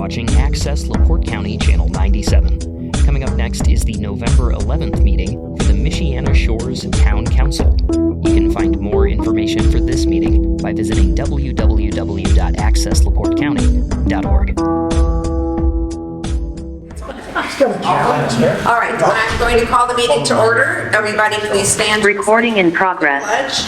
watching Access LaPorte County Channel 97. Coming up next is the November 11th meeting for the Michiana Shores Town Council. You can find more information for this meeting by visiting www.accesslaportecounty.org. All right, I'm going to call the meeting to order. Everybody please stand. Recording in progress. Pledge.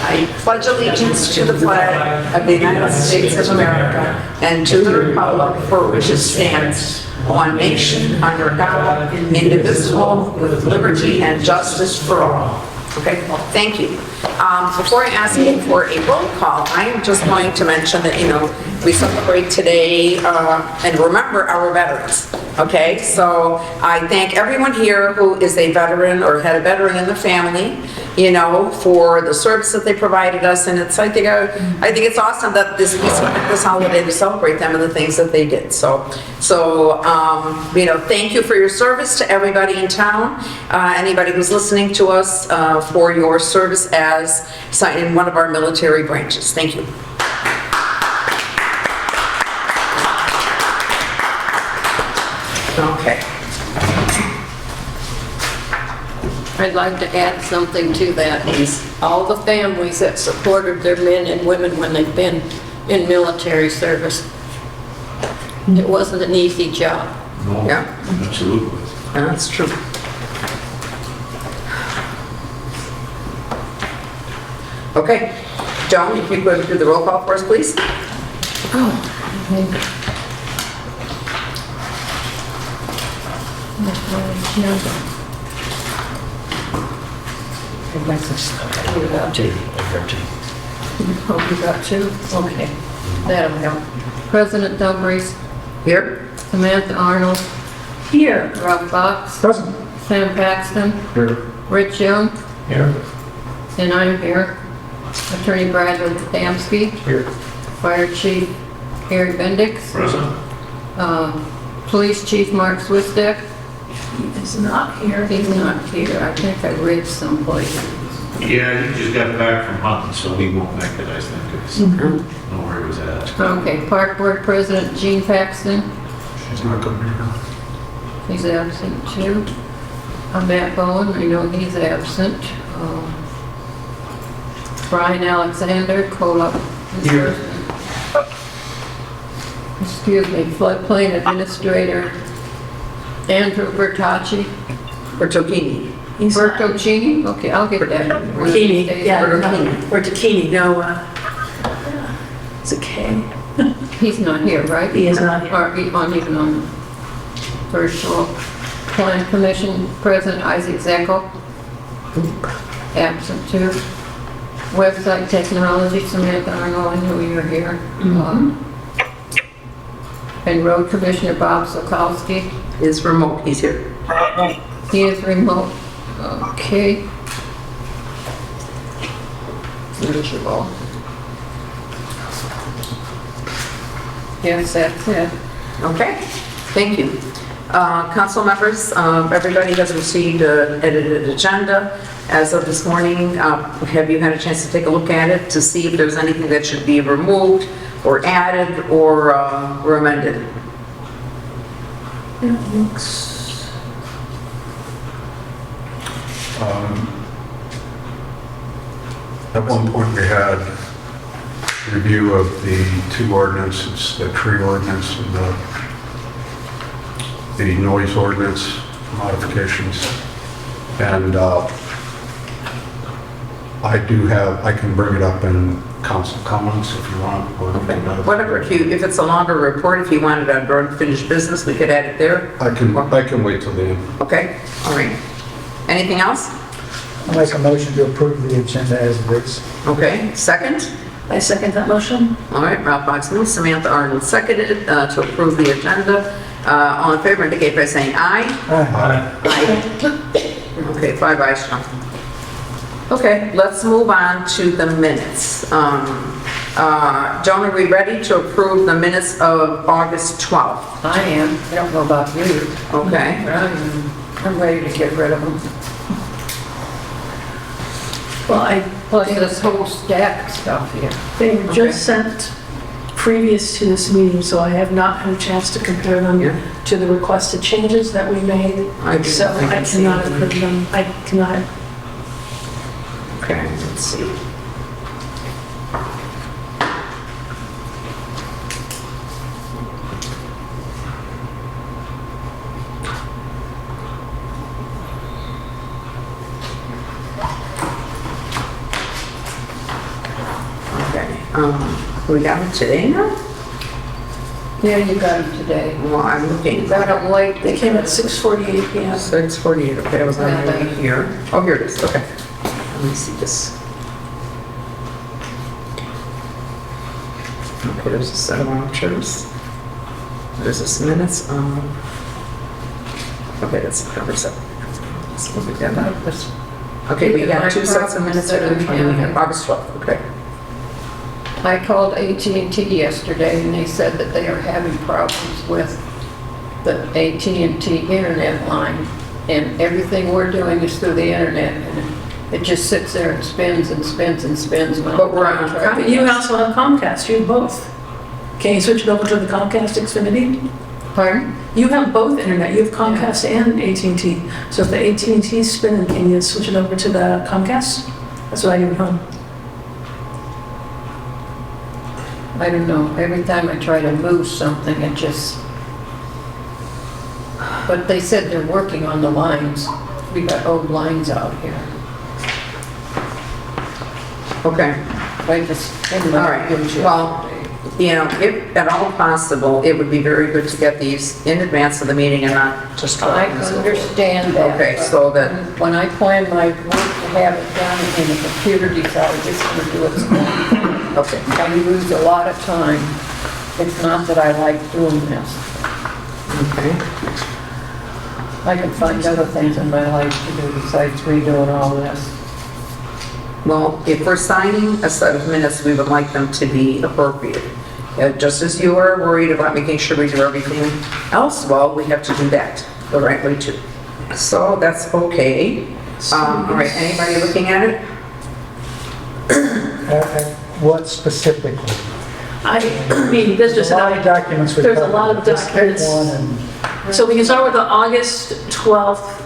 I pledge allegiance to the flag of the United States of America and to the republic for which it stands, one nation, under God, indivisible, with liberty and justice for all. Okay, thank you. Before I ask you for a roll call, I am just going to mention that, we celebrate today and remember our veterans. Okay, so I thank everyone here who is a veteran or had a veteran in the family, for the service that they provided us. And I think it's awesome that we select this holiday to celebrate them and the things that they did. So thank you for your service to everybody in town. Anybody who's listening to us for your service as in one of our military branches. Thank you. Okay. I'd like to add something to that. All the families that supported their men and women when they've been in military service. It wasn't an easy job. No, yeah. Absolutely. That's true. Okay. Joan, if you could do the roll call for us, please. Oh, you got two? Okay. That'll help. President Dumbriz. Here. Samantha Arnold. Here. Rob Fox. Present. Sam Paxton. Here. Rich Young. Here. And I'm here. Attorney Bradley Damsky. Here. Fire Chief Harry Bendix. Present. Police Chief Mark Swistek. He's not here. He's not here. I think I read someplace. Yeah, he just got back from hunting, so he won't make it, I think. Know where he was at. Okay, Park Board President Gene Paxton. She's not coming here. He's absent too. Matt Bowen, I know he's absent. Brian Alexander, COLA. Here. Excuse me, Floodplain Administrator Andrew Bertocci. Bertocchini. Bertocchini? Okay, I'll get that. Bertocchini, yeah, Bertocchini. Bertocchini, no, it's a K. He's not here, right? He is not here. Or even on the first floor. Plan Commission President Isaac Zeckel. Absent too. Website Technology Samantha Arnold, I knew you were here. And Road Commissioner Bob Sokolsky. Is remote. He's here. He is remote. Okay. Miserable. Yes, that's it. Okay. Thank you. Council members, everybody has received an edited agenda as of this morning. Have you had a chance to take a look at it to see if there's anything that should be removed or added or amended? It looks, At one point we had review of the two ordinances, the tree ordinance and the noise ordinance modifications. And I can bring it up in council comments if you want. Okay. Whatever, if it's a longer report, if you wanted under unfinished business, we could add it there. I can wait till the end. Okay, all right. Anything else? I'll make a motion to approve the agenda as it is. Okay, second? I second that motion. All right, Ralph Fox moved, Samantha Arnold seconded to approve the agenda. All in favor indicate by saying aye. Aye. Aye. Okay, 5 ayes, John. Okay, let's move on to the minutes. Joan, are we ready to approve the minutes of August 12th? I am. I don't know about you. Okay. I'm ready to get rid of them. Well, Plus this whole stack of stuff here. they were just sent previous to this meeting, so I have not had a chance to compare them Yeah. to the requested changes that we made. I do. So I cannot approve them. I cannot. Okay, let's see. Okay, we got them today now? Yeah, you got them today. Well, I'm looking. You got them late. They came at 6:48 p.m. 6:48, okay, I was on here. Oh, here it is, okay. Let me see this. Okay, there's a set of vouchers. There's this minutes, okay, that's September 7th. Let's look at that. Okay, we got two sets of minutes for the 20th, August 12th, okay. I called AT&T yesterday and they said that they are having problems with the AT&T internet line, and everything we're doing is through the internet, and it just sits there and spins and spins and spins. But we're on But you also have Comcast, you have both. Can you switch it over to the Comcast Xfinity? Pardon? You have both internet, you have Comcast and AT&T. So if the AT&T is spinning, can you switch it over to the Comcast? That's what I do at home. I don't know. Every time I try to move something, it just... But they said they're working on the lines. We got old lines out here. Okay, I just... all right, well, you know, if at all possible, it would be very good to get these in advance of the meeting and not just... I understand that. Okay, so that, When I plan my work to have it done and the computer decides it's going to do its own, okay, I lose a lot of time. It's not that I like doing this. okay. I can find other things in my life to do besides redoing all this. Well, if we're signing a set of minutes, we would like them to be appropriate. Just as you are worried about making sure we do everything else, well, we have to do that the right way too. So that's okay. All right, anybody looking at it? What specifically? I mean, there's just A lot of documents. there's a lot of documents. So we can start with the August 12th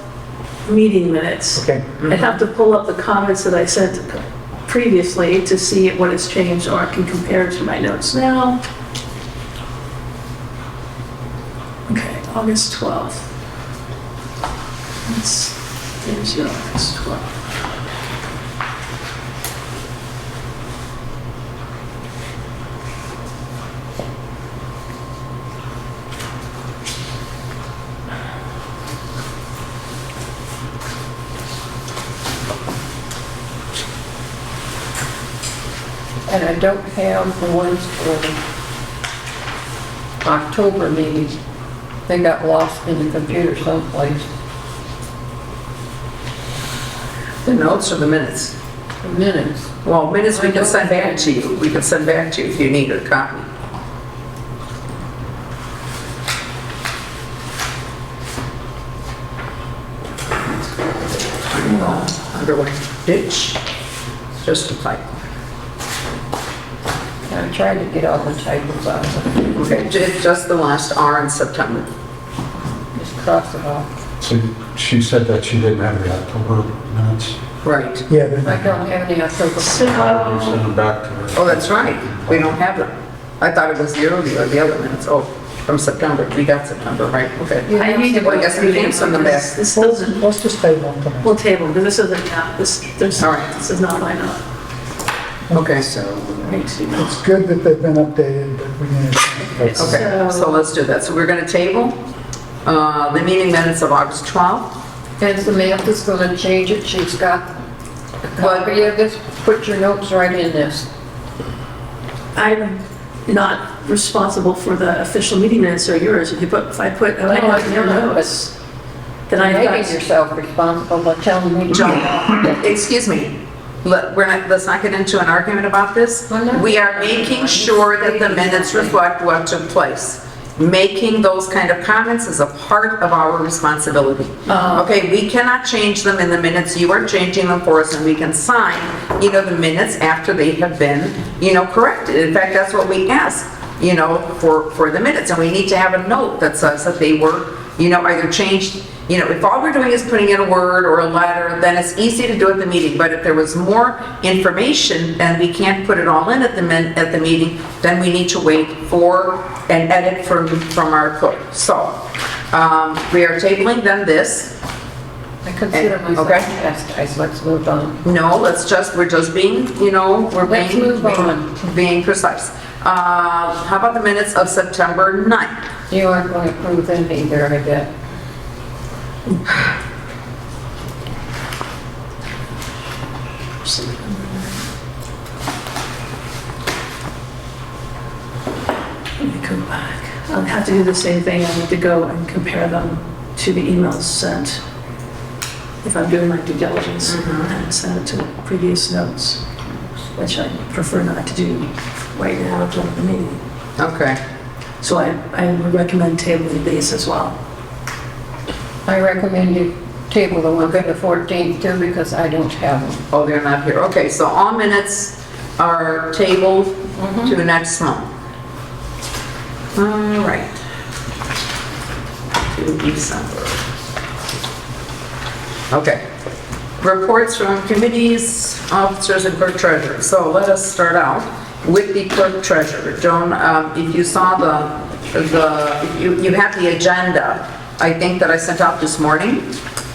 meeting minutes. Okay. I'd have to pull up the comments that I sent previously to see what has changed, or I can compare it to my notes now. Okay, August 12th. There's your August 12th. And I don't have the ones for the October meeting. They got lost in the computer someplace. The notes or the minutes? The minutes. Well, minutes we can send back to you. We can send back to you if you need a copy. Underline ditch, just a typo. I tried to get all the typos out of it. Okay, just the last R in September. Just cross it off. So she said that she didn't have the October minutes. Right. Yeah, they're I not. don't have any October. Send them back to her. Oh, that's right. We don't have them. I thought it was the other minutes. Oh, from September. We got September, right? Okay. I need to. Well, I guess we can send them back. This doesn't, Let's just table them tonight. we'll table, because this isn't, All right. this is not line up. Okay. So, let me see. It's good that they've been updated, but we need to. Okay, so let's do that. So we're going to table the meeting minutes of August 12th. And Samantha's gonna change it. She's got a copy of this. Put your notes right in this. I'm not responsible for the official meeting minutes, or yours. If I put, I have your notes, then You're I've making got, yourself responsible by telling me to. John, excuse me. Let's not get into an argument about this. I'm not. We are making sure that the minutes reflect what took place. Making those kind of comments is a part of our responsibility. Okay, we cannot change them in the minutes. You are changing them for us, and we can sign, the minutes after they have been, corrected. In fact, that's what we ask for the minutes. And we need to have a note that says that they were, either changed. If all we're doing is putting in a word or a letter, then it's easy to do at the meeting. But if there was more information and we can't put it all in at the meeting, then we need to wait for an edit from our clerk. So we are tabling then this. I consider myself Okay. chastised, let's move on. No, we're just being, Let's move on. being precise. How about the minutes of September 9th? You aren't going to approve them either, I bet. Let me go back. I'll have to do the same thing. I need to go and compare them to the emails sent. If I'm doing my due diligence and send it to previous notes, which I prefer not to do right now during the meeting. Okay. So I would recommend tabling these as well. I recommend you table the one for the 14th too, because I don't have them. Oh, they're not here. Okay, so all minutes are tabled to next month. All right. To December. Okay. Reports from committees, officers, and clerk treasurer. So let us start out with the clerk treasurer. Joan, if you saw if you have the agenda, I think that I sent out this morning,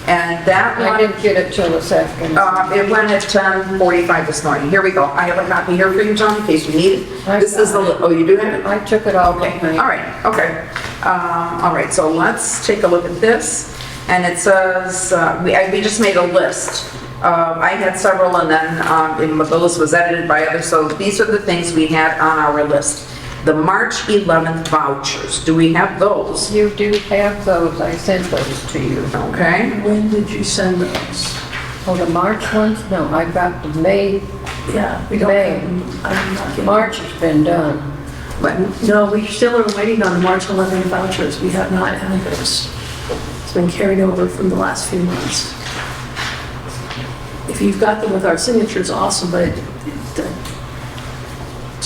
and that I one, didn't get it till this afternoon. it went at 10:45 this morning. Here we go. I have a copy here for you, John, in case you need it. I This is the, got oh, you do have it? I took it all Okay, tonight. all right, okay. All right, so let's take a look at this. And it says, we just made a list. I had several, and then the list was edited by others. So these are the things we had on our list. The March 11th vouchers, do we have those? You do have those, I sent those to you. Okay, When did you send those? Oh, the March ones? No, I got the May. Yeah, we don't May. have them. I'm not getting. March has been done. but, No, we still are waiting on the March 11 vouchers. We have not had those. It's been carried over from the last few months. If you've got them with our signatures, awesome, but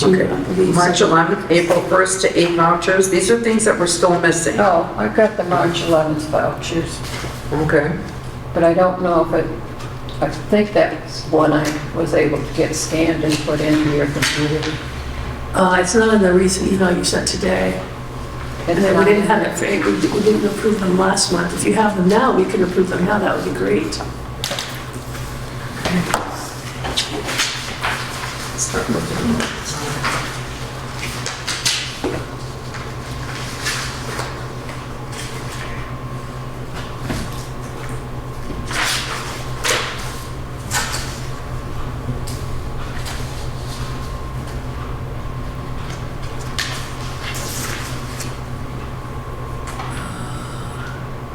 okay. March 11th, April 1st to 8 vouchers. These are things that we're still missing. Oh, I got the March 11th vouchers, Okay, but I don't know if I think that's one I was able to get scanned and put into your computer. it's not in the recent email you sent today. And then we didn't have it, we didn't approve them last month. If you have them now, we can approve them now, that would be great. start looking.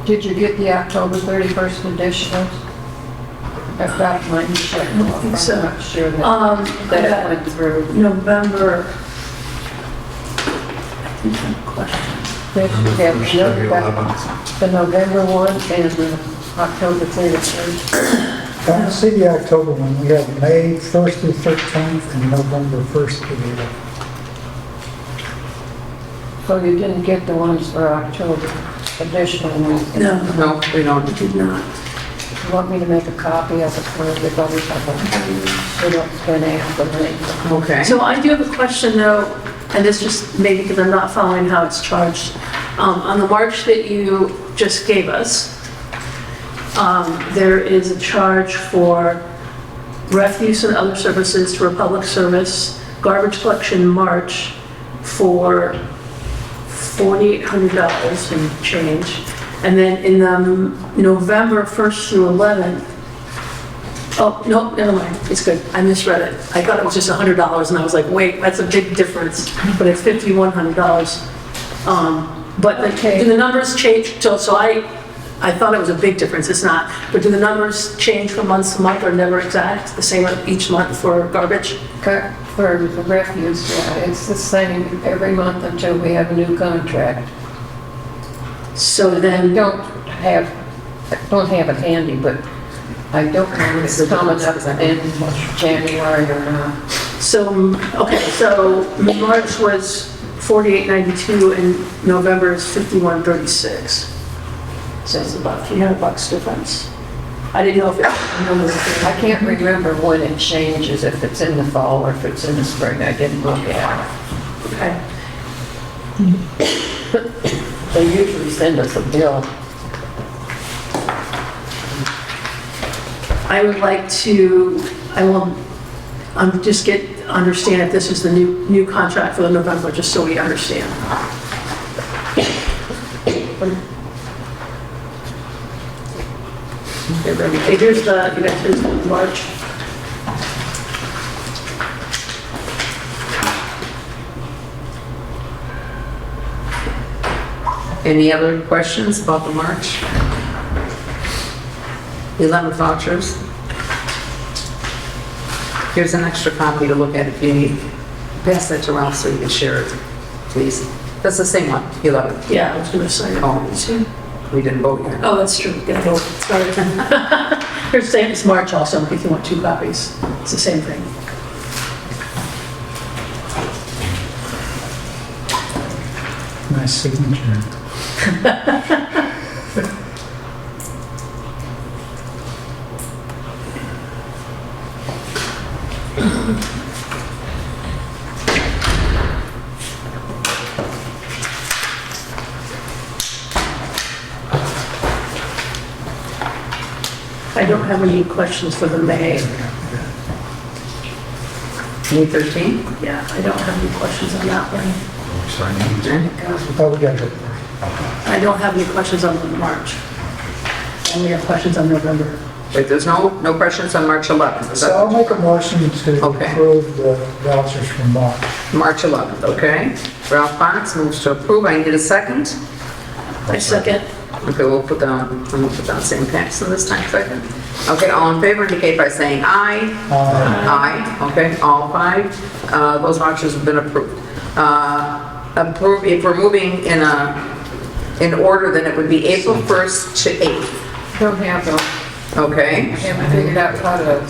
Did you get the October 31st edition? I've got mine checked I don't off. think so. I'm not sure that I that got went through. November. I think I have a question. There's Should be the 11th. the November one and the October 31st. I don't see the October one. We have May 1st to 13th and November 1st to the 11th. So you didn't get the ones for October, additional ones? No, No, we don't. I did not. You want me to make a copy of it for everybody? So don't spend half the night. Okay. So I do have a question though, and this just maybe because I'm not following how it's charged. On the March that you just gave us, there is a charge for refuse and other services to a public service, garbage collection March for $4,800 and change. And then in the November 1st through 11th, oh, no, never mind, it's good, I misread it. I thought it was just $100 and I was like, wait, that's a big difference, but it's $5,100. But do the numbers change, so I thought it was a big difference, it's not. But do the numbers change from month to month or never exact, the same each month for garbage? For the refuse, yeah, it's the same every month until we have a new contract. So then, Don't have it handy, but I don't know if it's coming up in January or not. so, okay, so March was $48.92 and November is $51.36. So it's about $300 difference. I didn't know if it, I can't remember when it changes, if it's in the fall or if it's in the spring. I didn't look at okay. it. They usually send us a bill. I would like to, just understand if this is the new contract for the November, just so we understand. Okay, here's the March. Any other questions about the March? 11 vouchers. Here's an extra copy to look at if you need. Pass that to Ralph so you can share it, please. That's the same one, 11. Yeah, I was gonna say. Oh, we didn't vote yet. Oh, that's true. Gotta vote. Sorry. Here's saying it's March also, if you want 2 copies. It's the same thing. Nice signature. I don't have any questions for the May. May 13? Yeah, I don't have any questions on that one. Oh, we got it. I don't have any questions on March. I only have questions on November. Wait, there's no questions on March 11th? Is So that- I'll make a motion to Okay. approve the vouchers from March. March 11th, okay. Ralph Box moves to approve. I need a second. I second. Okay, I'm gonna put down St. Paxton this time, second. Okay, all in favor indicate by saying aye. Aye, okay, all 5. Those vouchers have been approved. Approve, if we're moving in order, then it would be April 1st to 8th, Don't have them. okay? I haven't figured out how to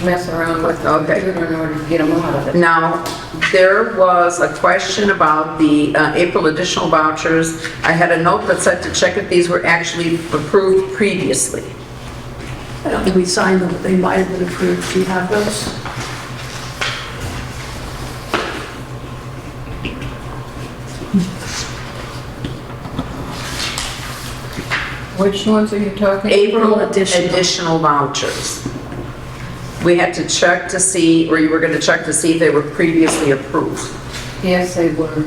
mess around with the Okay. computer in order to get them out of it. Now, there was a question about the April additional vouchers. I had a note that said to check if these were actually approved previously. I don't think we signed them, but they might have been approved. Do you have those? Which ones are you talking? April additional. additional vouchers. We had to check to see, or you were going to check to see if they were previously approved. Yes, they were.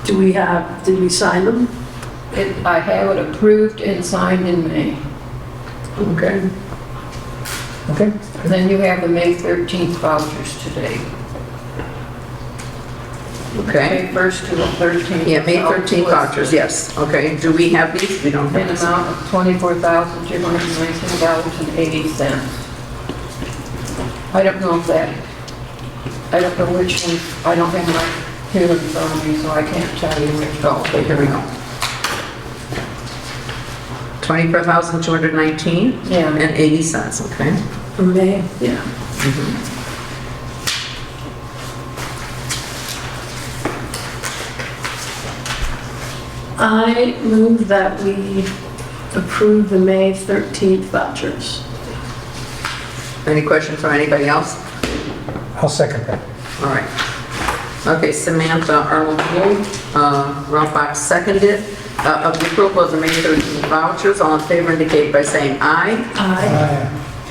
Did we sign them? I have it approved and signed in May. Okay. Okay? Then you have the May 13th vouchers today. Okay. May 1st to the 13th. Yeah, May 13th vouchers, yes. Okay, do we have these? We don't have In these. amount of $24,219.80. I don't know if that, I don't know which one, I don't have my computer in front of me, so I can't tell you which. Oh, okay, here we go. 24,219 Yeah. and 80 cents, okay? For May? Yeah. I move that we approve the May 13th vouchers. Any questions from anybody else? I'll second that. All right. Okay, Samantha Arnold moved, Ralph Box seconded. Of the approval of the May 13th vouchers, all in favor indicate by saying aye. Aye.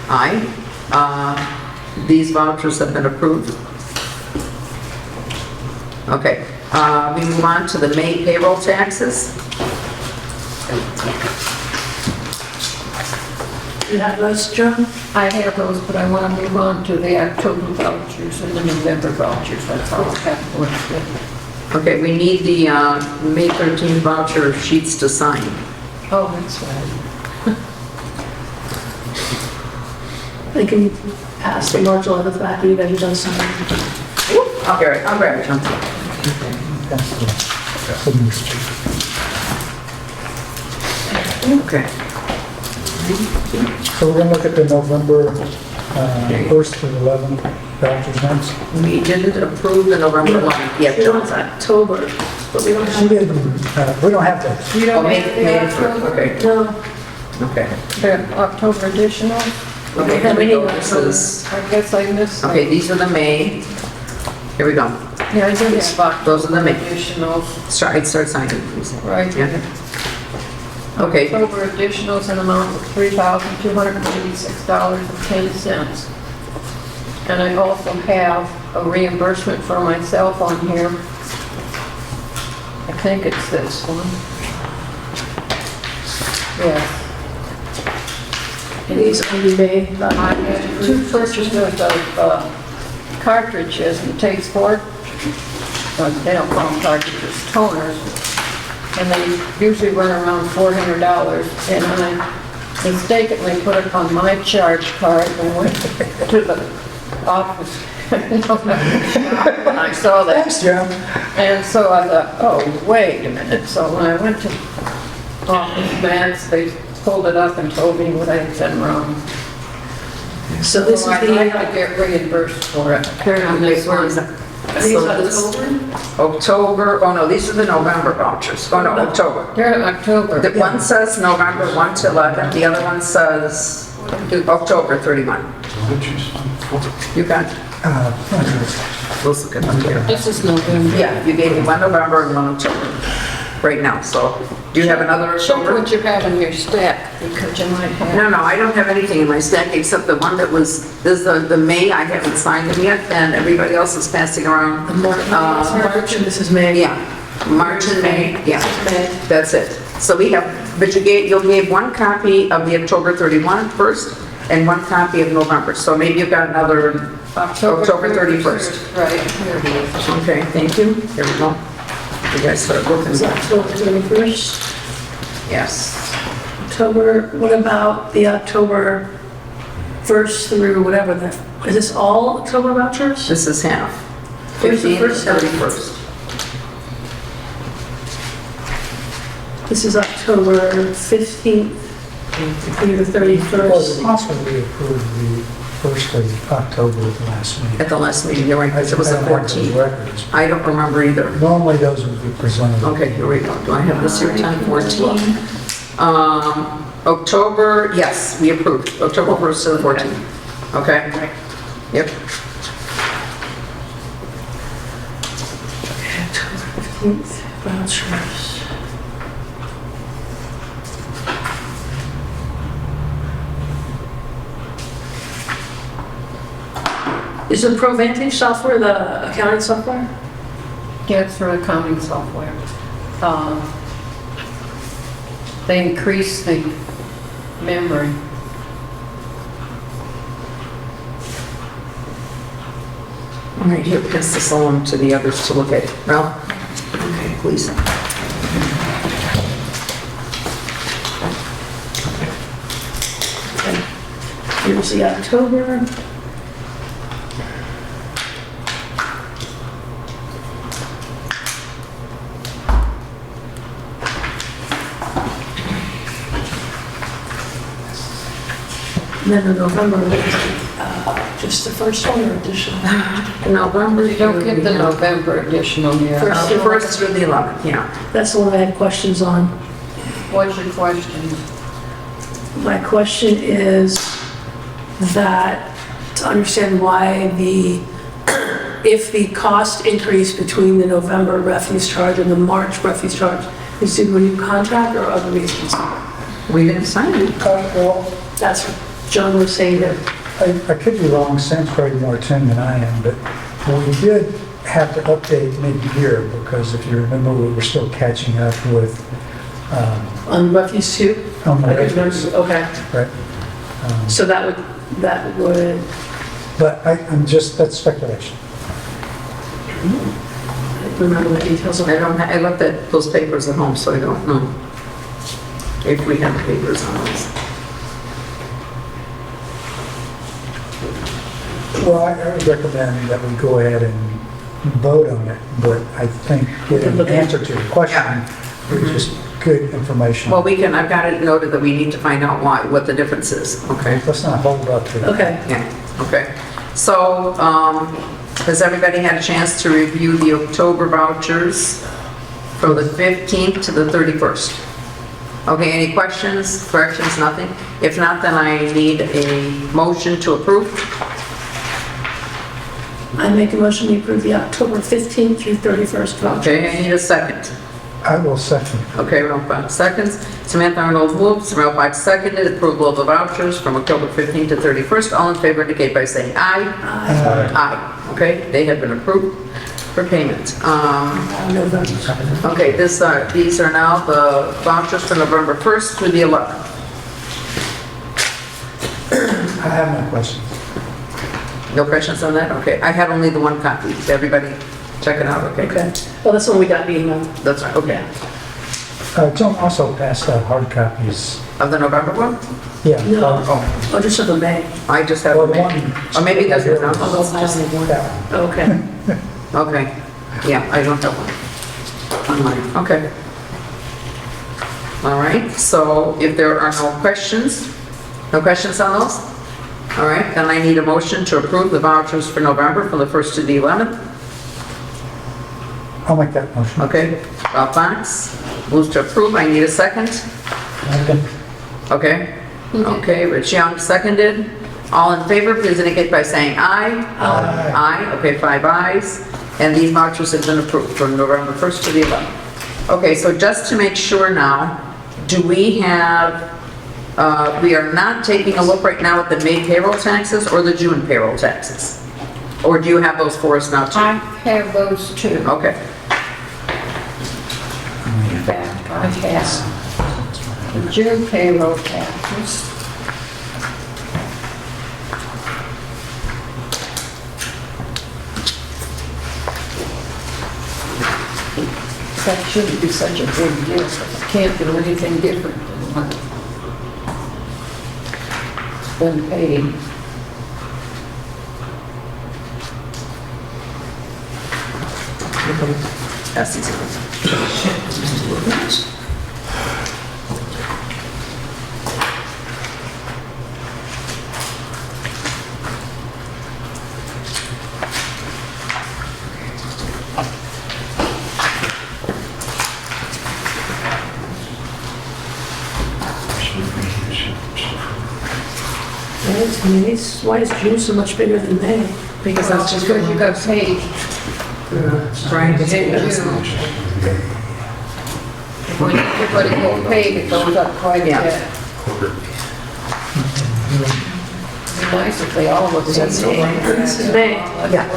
Aye. Aye. These vouchers have been approved. Okay, we move on to the May payroll taxes. You have those, John? I have those, but I want to move on to the October vouchers and the November vouchers. That's all I have for today. Okay, we need the May 13th voucher sheets to sign. Oh, that's right. Then can you pass the March 11th back to you guys, you done signing? I'll grab it, John. That's the signature. Okay. So we're gonna look at the November 1st through 11th, vouchers next. We didn't approve the November 11th yet, She wants John. October, but we don't She have, didn't, we don't have to. You Oh, don't May, have May the 1st, October, okay, no, okay. the October additional? Okay, here we go, this is, I guess I missed some. okay, these are the May. Here we go. Yeah, I did have Those are the May. additionals, Start signing, please. right? Yeah. Okay, October additionals in amount of $3,286.10. And I also have a reimbursement for myself on here. I think it's this one. Yeah. these are May, I had 2 purchases of cartridges and takes 4, they don't call them cartridges, toners. And they usually run around $400, and I mistakenly put it on my charge card and went to the office. When I saw that. Thanks, Jim. And so I thought, oh, wait a minute. So when I went to Office Max, they pulled it up and told me what I had done wrong. so this is So I'd like to the, get reimbursed for it. Karen, wait, where is that? are these So this- October? October, oh no, these are the November vouchers. Oh no, October. They're in October. The one says November 1 to 11, the other one says October 31. What did you sign for? You got, we'll look at them here. This is November. Yeah, you gave me one November and one October right now, so do you have another Check October? what you have in your stack, because you might have. No, I don't have anything in my stack except the one that was, this is the May, I haven't signed them yet, and everybody else is passing around. March, and this is May. Yeah, March and May, yeah, May. that's it. So we have, but you gave one copy of the October 31 first and one copy of November, so maybe you've got another October 31st. Right, here it is. Okay, thank you, here we go. You guys start looking. Is that October 21st? Yes. October, what about the October 1st through whatever the, is this all October vouchers? This is half. Where's the 15th, first half? 31st. This is October 15th through the Was 31st. it possible we approved the 1st of October at the last meeting? At the last meeting, you're right, because it was the I don't have those 14th. records. I don't remember either. Normally those would be presented. Okay, here we go. Do I have this here, 10/14? October, yes, we approved, October 1st to the 14th. Okay? Yep. October 15th vouchers. Is the Provantage software the accounting software? Yeah, it's for accounting software. They increase the memory. All right, here, pass this along to the others to look at. Ralph? Okay, please. Here's the October. And then the November, just the first one or additional? November. You don't get the November additional here. First through the 11th, yeah. That's the one I had questions on. What's your question? My question is that to understand why if the cost increase between the November refuse charge and the March refuse charge is due to a new contract or other reasons? We didn't sign it. Well, That's what John was saying there. I could be wrong, Sam's probably more attuned than I am, but we did have to update mid-year because if you remember, we were still catching up with, On refuse too? on the I don't records, remember. Okay, right? so that would, But I'm just, that's speculation. I don't remember the details of I it. don't, I left those papers at home, so I don't know if we have papers on those. Well, I would recommend that we go ahead and vote on it, but I think getting an answer to the question is just good information. Well, we can, I've got it noted that we need to find out what the difference is, okay? Let's not hold up to it. Okay, Yeah, Okay, so, has everybody had a chance to review the October vouchers from the 15th to the 31st? Okay, any questions, corrections, nothing? If not, then I need a motion to approve. I make a motion to approve the October 15th through 31st voucher. Okay, I need a second. I will second. Okay, Ralph Box seconds. Samantha Arnold moves, Ralph Box seconded, approval of the vouchers from October 15th to 31st. All in favor indicate by saying aye. Aye. Aye. Okay, they have been approved for payment. November. Okay, these are now the vouchers for November 1st through the 11th. I have no questions. No questions on that? Okay, I had only the one copy. Did everybody check it out? Okay. Okay. Well, that's when we got the email. That's right, okay. Joan also passed out hard copies. Of the November one? Yeah. No. Oh, Oh, just for the May. I just have Well, the the one. Or maybe that's it. Oh, No? that's just the one. That one. Okay. Okay, yeah, I don't have one. Online, okay. All right, so if there are no questions on those? All right, then I need a motion to approve the vouchers for November from the 1st to the 11th. I'll make that motion. Okay, Ralph Fox moves to approve. I need a second. Okay, okay, Rich Young seconded. All in favor, please indicate by saying aye. Aye. Aye, okay, 5 ayes. And these vouchers have been approved from November 1st to the 11th. Okay, so just to make sure now, do we have, we are not taking a look right now at the May payroll taxes or the June payroll taxes? Or do you have those for us now too? I have those two. Okay, In fact, I have the June payroll taxes. That shouldn't be such a big deal, because I can't do anything different than what's been paid. that's easy. Why is June so much bigger than May? Because that's just Because you got paid trying to take in this. June. When everybody gets paid, it goes up quite a Yeah. bit. It's nice if they all look the same. This is May. Yeah.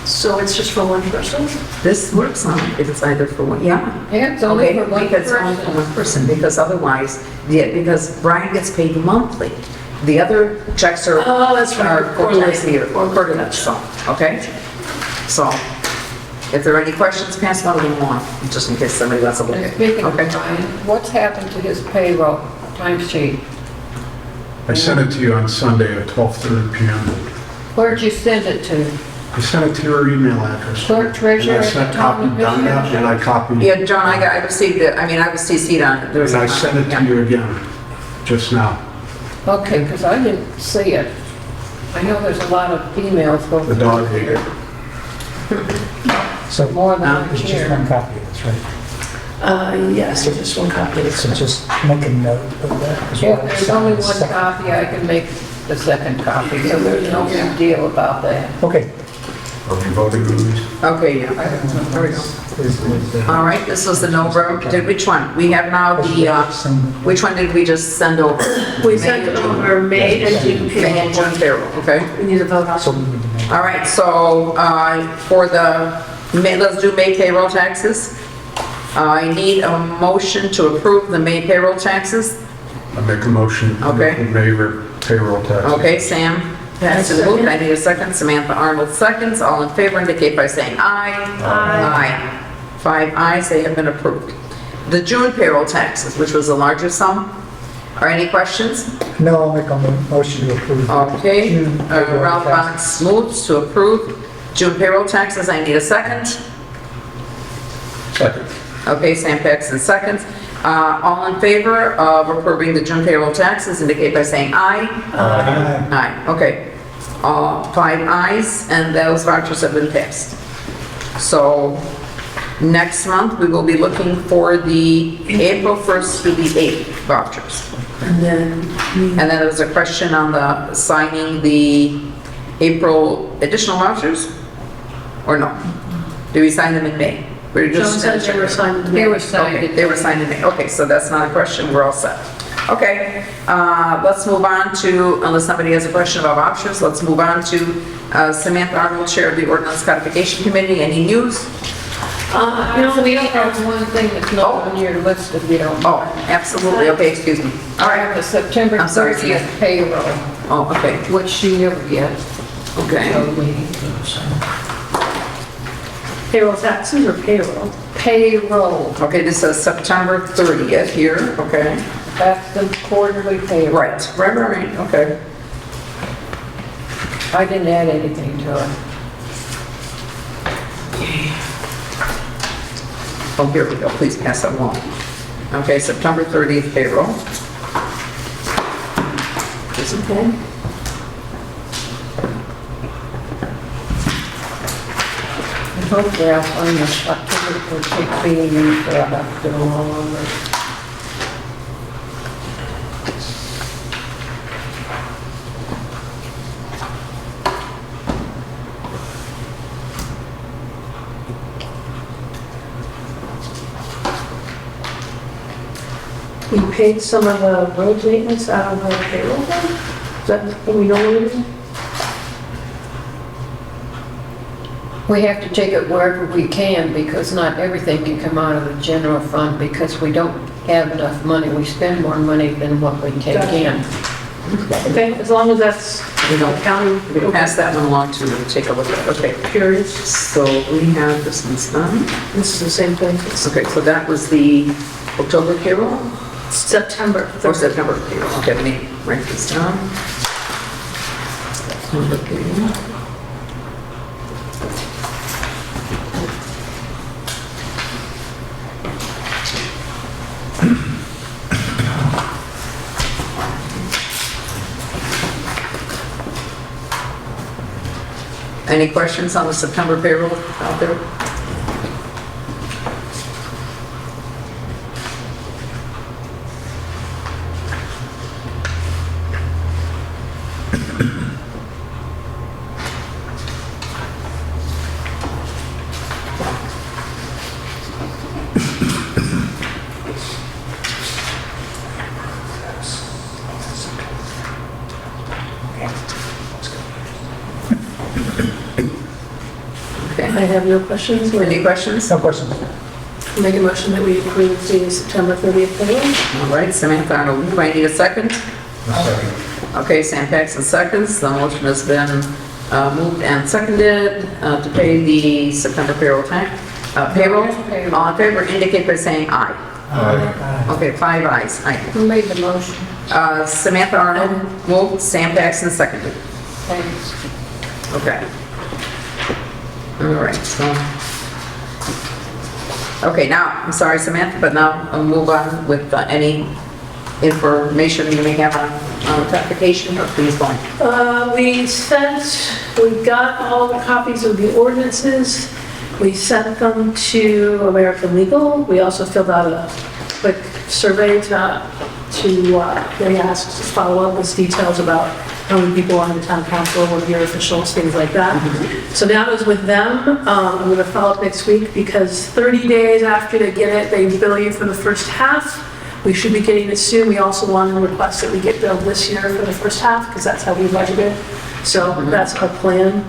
So it's just for one person? This works on, if it's either for one, yeah. Yeah, it's only Okay, for one because only for person. one person, because otherwise, yeah, because Brian gets paid monthly. The other checks are. Oh, that's right. Are quarterly, Quarterly. quarterly, so, okay? So, if there are any questions, pass one of them on, just in case somebody wants to look And at it. speaking of Okay. Brian, what's happened to his payroll timesheet? I sent it to you on Sunday at 12:30 PM. Where'd you send it to? I sent it to your email address. Clerk treasurer And I at sent the town of copied Donna, Michiana? and I copied, Yeah, John, I received it, I mean, I was CC'd on it. There was and I a- sent it yeah. to you again, just now. Okay, because I didn't see it. I know there's a lot of emails going. The dog ate it. So More than a it's just chair. one copy of this, right? Yes, it's just one copy. So just make a note of that. 'cause If we'll there's sign only the one second. copy, I can make the second copy, so there's no big deal about that. Okay. Are we voting on these? Okay, yeah. There we go. All right, this was the November, which one? We have now the, which one did we just send over? We sent over May and June May and June payroll. payroll, okay? We need to vote on So it. we need to make. All right, so for the, let's do May payroll taxes. I need a motion to approve the May payroll taxes. I make a motion. to Okay. Waiver payroll taxes. Okay, Sam, pass to the move. I need a second. Samantha Arnold seconds. All in favor indicate by saying aye. Aye. 5 ayes, they have been approved. The June payroll taxes, which was the larger sum. Are any questions? No, I'll make a motion to approve. Okay, June payroll Ralph taxes. Box moves to approve June payroll taxes. I need a second. Second. Okay, Sam Paxton seconds. All in favor of approving the June payroll taxes indicate by saying aye. Aye. Aye, okay. 5 ayes, and those vouchers have been passed. So next month, we will be looking for the April 1st through the 8th vouchers. And then, And then there was a question on the signing the April additional vouchers? Or no? Did we sign them in May? We Joan said they were signed. They were signed. Okay, they were signed in May. Okay, so that's not a question, we're all set. Okay, let's move on to, unless somebody has a question about vouchers, let's move on to Samantha Arnold, Chair of the Ordinance Codification Committee. Any news? We have one thing that's not on your list if you don't Oh, mind. absolutely, okay, excuse me. All I have right. the September I'm sorry, 30th payroll, Oh, okay, which she never gets. okay. Payroll taxes or payroll? Payroll, Okay, this says September 30th here, okay. that's the quarterly payroll. Right, okay. I didn't add anything to it. Oh, here we go, please pass that along. Okay, September 30th payroll. Is it okay? Hopefully I'll find this October 14th meeting and I'll have to go all over. We paid some of the road maintenance out of the payroll then? Is that what we normally do? We have to take it wherever we can because not everything can come out of the general fund because we don't have enough money. We spend more money than what we take in. Okay, as long as that's We don't counting. We can pass that one along to take a look at, okay. Periods. So we have this one's done. This is the same thing. It's Okay, so that was the October payroll September. or September payroll? Okay, let me write this down. September payroll. Any questions on the September payroll out there? I Okay. have no questions. Any questions? No questions. Make a motion that we approve the September 30th payroll. All right, Samantha Arnold, do I need a second? Okay, Sam Paxton seconds. The motion has been moved and seconded to pay the September payroll payroll. All in favor indicate by saying aye. Okay, 5 ayes. Aye. Who made the motion? Samantha Arnold moved, Sam Paxton seconded. Thanks. Okay. All right, so. Okay, now, I'm sorry, Samantha, but now I'll move on with any information you may have on the application. Please go on. We got all the copies of the ordinances. We sent them to American Legal. We also filled out a quick survey they asked to follow up with details about how many people on the town council, what are your officials, things like that. So now it's with them. I'm going to follow up next week because 30 days after they get it, they bill you for the first half. We should be getting it soon. We also want to request that we get billed this year for the first half because that's how we budgeted. So that's our plan.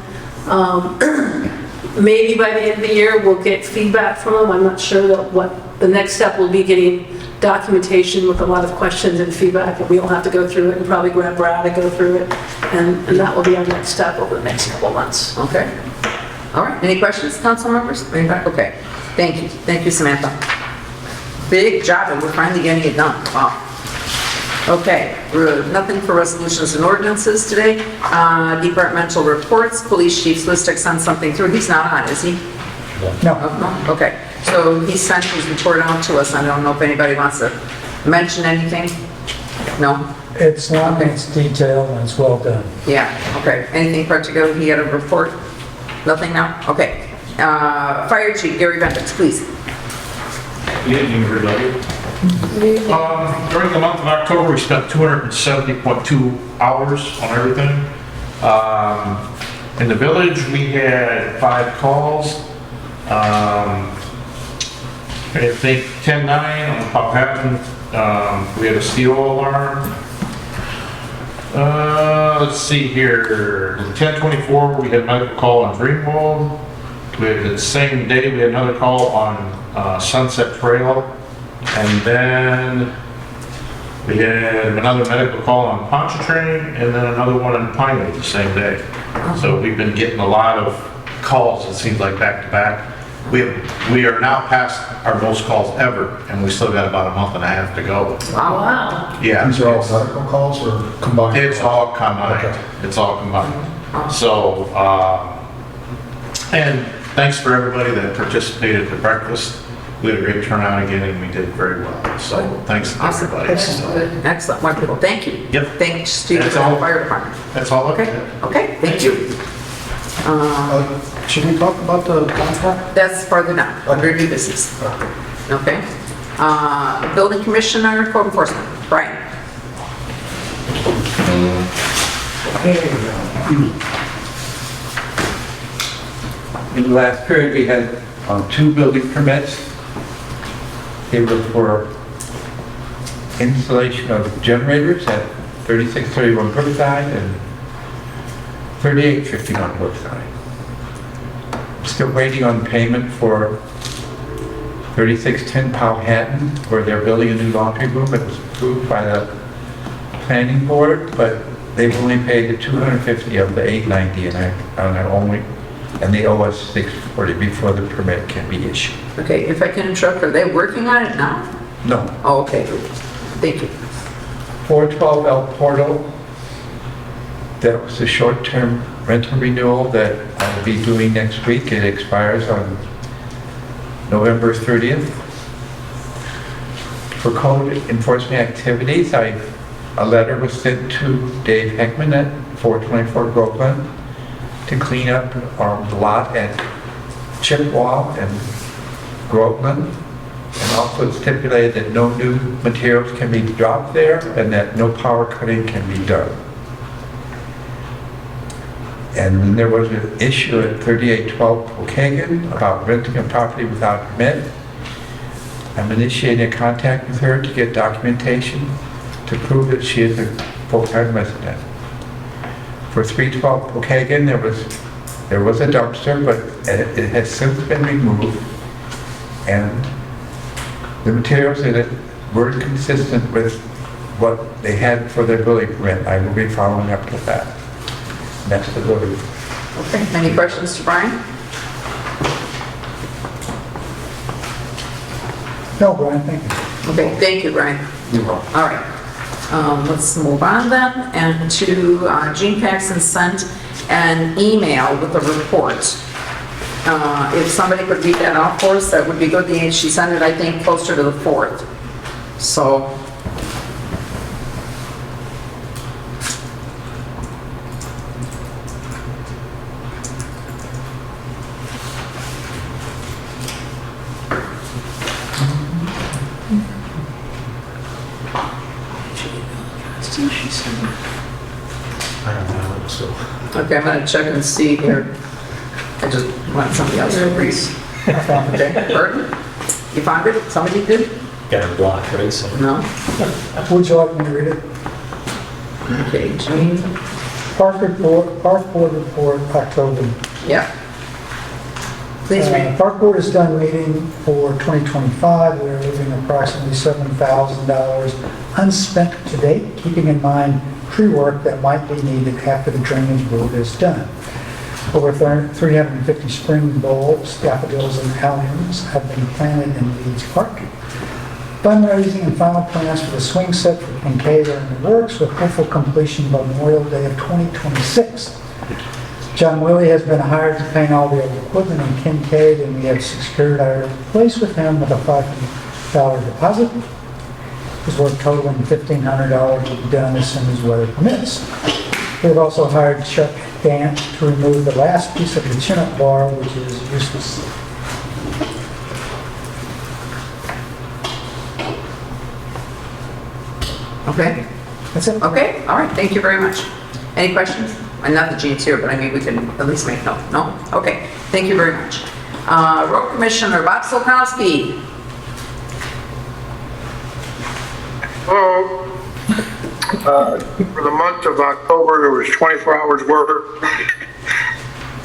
Maybe by the end of the year, we'll get feedback from them. I'm not sure that what the next step will be getting documentation with a lot of questions and feedback, and we'll have to go through it and probably grab Brad to go through it. And that will be our next step over the next couple of months. Okay. All right, any questions, council members? Okay, thank you. Thank you, Samantha. Big job, and we're finally getting it done. Wow. Okay, nothing for resolutions and ordinances today. Departmental reports, Police Chief Swistek sent something through. He's not on, is he? No. Oh, no? Okay, so he sent his report out to us. I don't know if anybody wants to mention anything. No? It's long, it's detailed, and it's well done. Yeah, okay. Anything particular he had a report? Nothing now? Okay. Fire Chief Gary Bendix, please. Good evening, everybody. During the month of October, we spent 270.2 hours on everything. In the village, we had 5 calls. I think 10-9 on Powhatan, we had a steel alarm. Let's see here, 10-24, we had a medical call on Greenwald. We had the same day, we had another call on Sunset Trail. And then we had another medical call on Pontchartrain, and then another one on Pinewood the same day. So we've been getting a lot of calls, it seems like back to back. We are now past our most calls ever, and we still got about a month and a half to go. Wow. Yeah. These are all medical calls or combined? It's all combined. Okay. It's all combined. So, and thanks for everybody that participated at the breakfast. We had a great turnout again, and we did very well. So, thanks to Awesome. everybody. Excellent, wonderful. Thank you. Yep. Thanks to the That's all. fire department. That's all. Okay, okay, thank you. Should we talk about the contract? That's further down, under new business. Okay. Building commissioner, code enforcement, Brian. In the last period, we had 2 building permits. They were for installation of generators at 3631 Brookside and 3851 Brookside. Still waiting on payment for 3610 Powhatan, where they're building a new laundry room. It was approved by the planning board, but they've only paid the 250 of the 890, and they owe us 640 before the permit can be issued. Okay, if I can interrupt, are they working on it now? No. Oh, okay, thank you. 412 El Portal, that was a short-term rental renewal that I'll be doing next week. It expires on November 30th. For code enforcement activities, a letter was sent to Dave Heckman at 424 Groveland to clean up our lot at Chippewa and Groveland, and also stipulated that no new materials can be dropped there and that no power cutting can be done. And then there was an issue at 3812 Pokagon about renting a property without permit. I'm initiating a contact with her to get documentation to prove that she is a full-time resident. For 312 Pokagon, there was a dumpster, but it has since been removed, and the materials in it were consistent with what they had for their building permit. I will be following up with that. That's the building. Okay, any questions to Brian? No, Brian, thank you. Okay, thank you, Brian. You're welcome. All right, let's move on then, and to Gene Paxton sent an email with a report. If somebody could read that out for us, that would be good. She sent it, I think, closer to the 4th. So, I don't know, so. okay, I'm gonna check and see here. I just want somebody else to read. Okay, Burton? You found it? Somebody did? Got it blocked, right? So No? Would you like me to read it? Okay, Gene? Park Board Report, October. Yeah. Please read. Park Board is done meeting for 2025. We're leaving approximately $7,000 unspent to date, keeping in mind tree work that might be needed after the drainage board is done. Over 350 spring bulbs, daffodils, and alliums have been planted in Leeds Park. Fundraising and final plans for the swing set for Kincaid are in the works, with hopeful completion by Memorial Day of 2026. John Willie has been hired to paint all the old equipment in Kincaid, and we have secured our place with him with a $500 deposit. is worth totaling $1,500 to be done as soon as weather permits. We've also hired Chuck Dant to remove the last piece of the chin-up bar, which is useless. Okay, That's it. okay, all right, thank you very much. Any questions? Not that Jean's here, but I mean, we can at least make note. No? Okay, thank you very much. Road Commissioner Bob Solkowski. Hello. For the month of October, there was 24 hours work.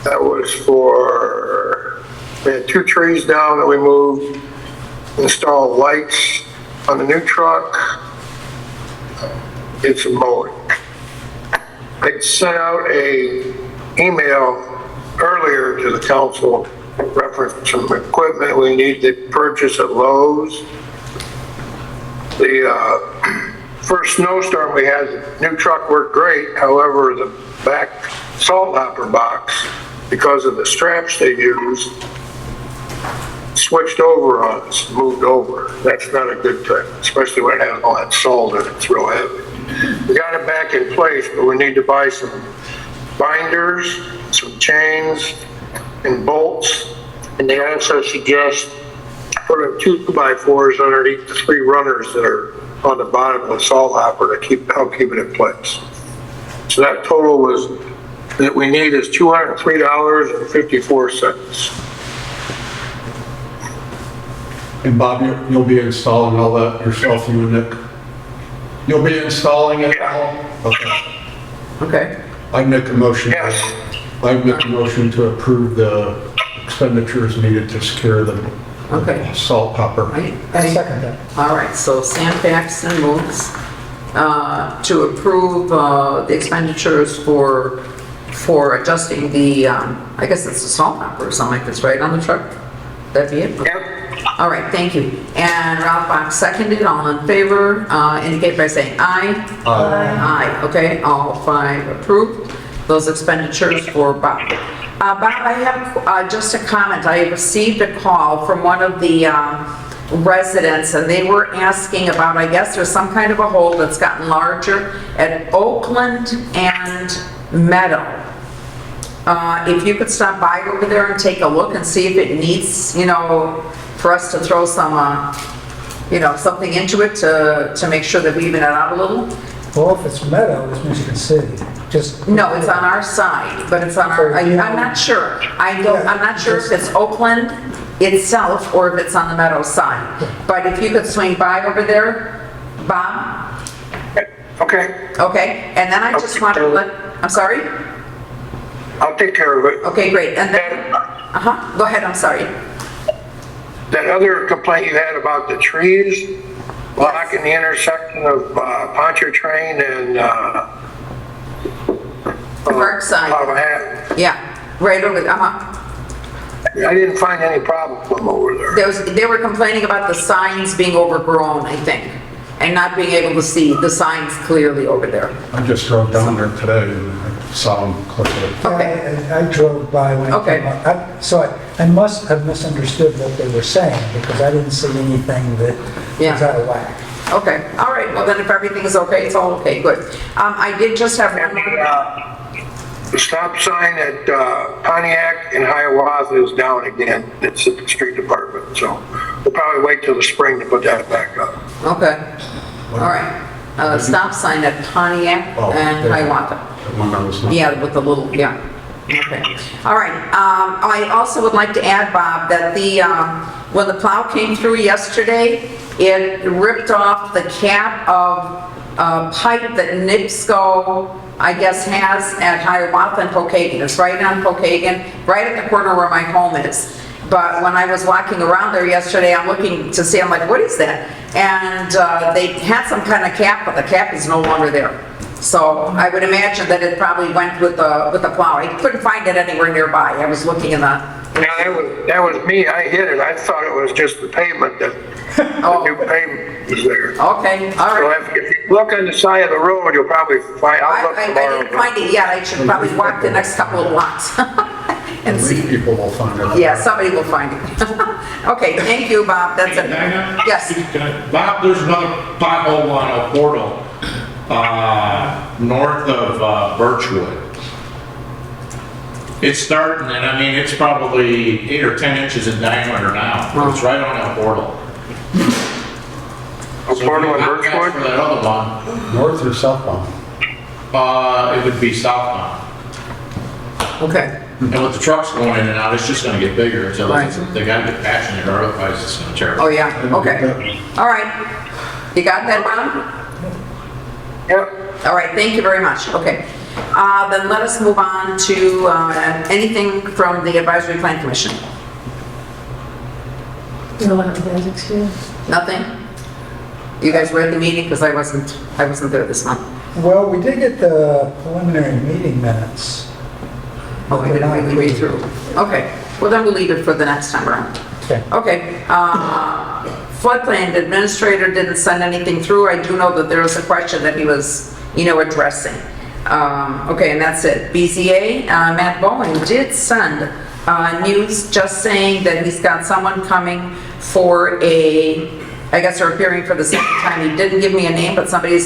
That was for, we had 2 trees down that we moved, installed lights on the new truck, did some mowing. I sent out a email earlier to the council reference some equipment we need to purchase at Lowe's. The first snowstorm we had, the new truck worked great. However, the back salt hopper box, because of the straps they use, switched over on us, moved over. That's not a good thing, especially when it has all that salt in it. It's real heavy. We got it back in place, but we need to buy some binders, some chains, and bolts. And they also suggest putting 2x4s underneath the 3 runners that are on the bottom of the salt hopper to help keep it in place. So that total was, that we need is $203.54. And Bob, you'll be installing all that yourself, you and Nick? You'll be installing it all? Okay. Okay. I make a motion. Yes. I make a motion to approve the expenditures needed to secure the Okay. salt hopper. Right. I second that. All right, so Sam Paxton moves to approve the expenditures for adjusting the, I guess it's a salt hopper or something like this, right, on the truck? That'd be it? Yep. All right, thank you. And Ralph Box seconded, all in favor, indicate by saying aye. Aye, okay, all 5 approved. Those expenditures for Bob. Bob, I have just a comment. I received a call from one of the residents, and they were asking about, I guess there's some kind of a hole that's gotten larger at Oakland and Meadow. If you could stop by over there and take a look and see if it needs, for us to throw some, something into it to make sure that we even it out a little. Well, if it's Meadow, it's Michigan City. Just. No, it's on our side, but it's on our, I'm not sure. I'm not sure if it's Oakland itself or if it's on the Meadow side. But if you could swing by over there, Bob? Okay. Okay, and then I just want to I'm sorry? I'll take care of it. Okay, great, and then, go ahead, I'm sorry. That other complaint you had about the trees blocking the intersection of Pontchartrain and Parkside. Manhattan. Yeah, right over, I didn't find any problem with them over there. They were complaining about the signs being overgrown, I think, and not being able to see the signs clearly over there. I just drove down there today and I saw them clearly. Okay. I drove by when it Okay. came up. So I must have misunderstood what they were saying because I didn't see anything that was out of whack. Okay, all right, well then if everything is okay, it's all okay, good. I did just have one And more. the stop sign at Pontiac and Hiawatha is down again. It's at the street department, so we'll probably wait till the spring to put that back up. Okay, all right. Stop sign at Pontiac and Hiawatha. The one I was looking Yeah, with the little, yeah. Okay. All right. I also would like to add, Bob, that when the plow came through yesterday, it ripped off the cap of pipe that NIPSCO, I guess, has at Hiawatha and Pokagon. It's right on Pokagon, right at the corner where my home is. But when I was walking around there yesterday, I'm looking to see, I'm like, what is that? And they had some kind of cap, but the cap is no longer there. So I would imagine that it probably went with the plow. I couldn't find it anywhere nearby. I was looking in the... Yeah, that was me. I hit it. I thought it was just the pavement that the new pavement was there. Okay, all So right. if you look on the side of the road, you'll probably find, I'll look I tomorrow. didn't find it yet. I should probably walk the next couple of blocks. And see, People will find it. yeah, somebody will find it. Okay, thank you, Bob, that's it. Dinah? Yes. Bob, there's another pothole on a portal, north of Birchwood. It's starting, and I mean, it's probably 8 or 10 inches in diameter now. Wow. It's right on that portal. A So portal in if you look Birchwood? For that other one, North or southbound? it would be southbound. Okay, And with the trucks going in and out, it's just gonna get bigger until Right. they gotta get patching it, or otherwise it's gonna tear. oh, yeah, okay. All right. You got that, Bob? Yep. All right, thank you very much, okay. Then let us move on to anything from the Advisory Plan Commission. No, I don't have experience. Nothing? You guys were at the meeting, because I wasn't there this month. Well, we did get the preliminary meeting minutes. Oh, we didn't really read through. Okay, well then we'll leave it for the next time around. Okay. Okay, floodplain administrator didn't send anything through. I do know that there was a question that he was, addressing. Okay, and that's it. BZA, Matt Bowen did send news just saying that he's got someone coming for I guess they're appearing for the second time. He didn't give me a name, but somebody's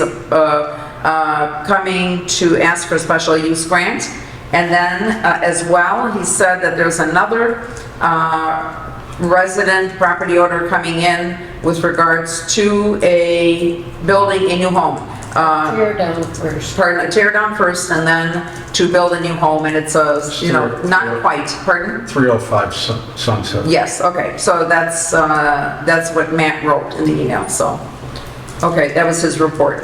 coming to ask for a special use grant. And then as well, he said that there's another resident property owner coming in with regards to building a new home. Tear down first. Pardon, tear down first and then to build a new home, and it's not quite, pardon? 305 Sunset. Yes, okay, so that's what Matt wrote in the email, so, okay, that was his report.